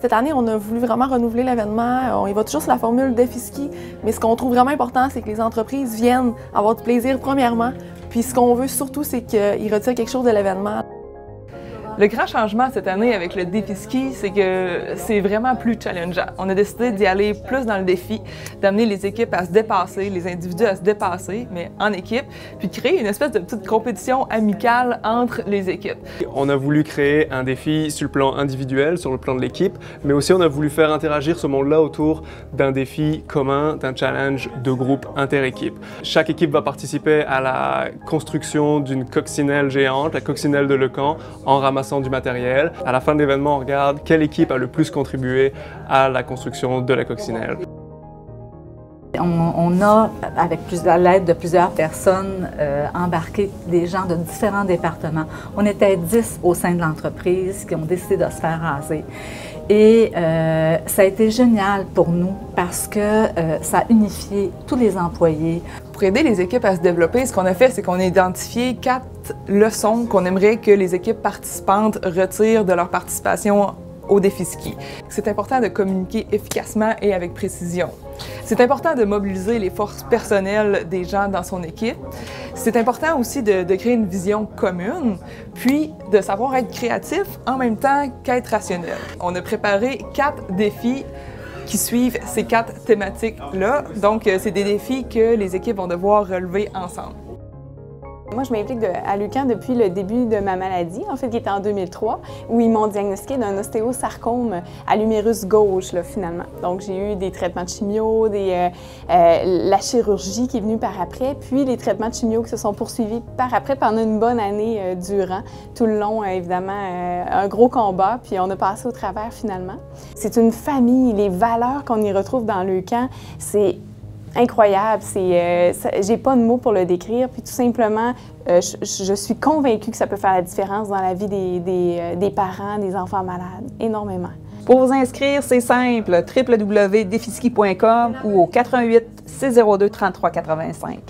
Cette année, on a voulu vraiment renouveler l'événement. On y va toujours sur la formule Défi Ski, mais ce qu'on trouve vraiment important, c'est que les entreprises viennent avoir du plaisir premièrement, puis ce qu'on veut surtout, c'est qu'ils retirent quelque chose de l'événement. Le grand changement cette année avec le défi ski, c'est que c'est vraiment plus challengeant. On a décidé d'y aller plus dans le défi, d'amener les équipes à se dépasser, les individus à se dépasser, mais en équipe, puis de créer une espèce de petite compétition amicale entre les équipes. On a voulu créer un défi sur le plan individuel, sur le plan de l'équipe, mais aussi on a voulu faire interagir ce monde-là autour d'un défi commun, d'un challenge de groupe inter-équipe. Chaque équipe va participer à la construction d'une coccinelle géante, la coccinelle de Lecamp, en ramassant du matériel. À la fin de l'événement, on regarde quelle équipe a le plus contribué à la construction de la coccinelle. On a, avec l'aide de plusieurs personnes, embarqué des gens de différents départements. On était 10 au sein de l'entreprise qui ont décidé de se faire raser. Et ça a été génial pour nous parce que ça a unifié tous les employés. Pour aider les équipes à se développer, ce qu'on a fait, c'est qu'on a identifié 4 leçons qu'on aimerait que les équipes participantes retirent de leur participation au défi ski. C'est important de communiquer efficacement et avec précision. C'est important de mobiliser les forces personnelles des gens dans son équipe. C'est important aussi de créer une vision commune, puis de savoir être créatif en même temps qu'être rationnel. On a préparé 4 défis qui suivent ces 4 thématiques-là. Donc, c'est des défis que les équipes vont devoir relever ensemble. Moi, je m'implique à l'UQAM depuis le début de ma maladie, en fait, qui était en 2003, où ils m'ont diagnostiqué d'un ostéosarcome à l'humérus gauche, là, finalement. Donc, j'ai eu des traitements de chimio, la chirurgie qui est venue par après, puis les traitements de chimio qui se sont poursuivis par après pendant une bonne année durant. Tout le long, évidemment, un gros combat, puis on a passé au travers, finalement. C'est une famille, les valeurs qu'on y retrouve dans l'UQAM, c'est incroyable, j'ai pas de mots pour le décrire, puis tout simplement, je suis convaincue que ça peut faire la différence dans la vie des parents, des enfants malades, énormément. Pour vous inscrire, c'est simple, www.defiski.com ou au 88 602 33 85.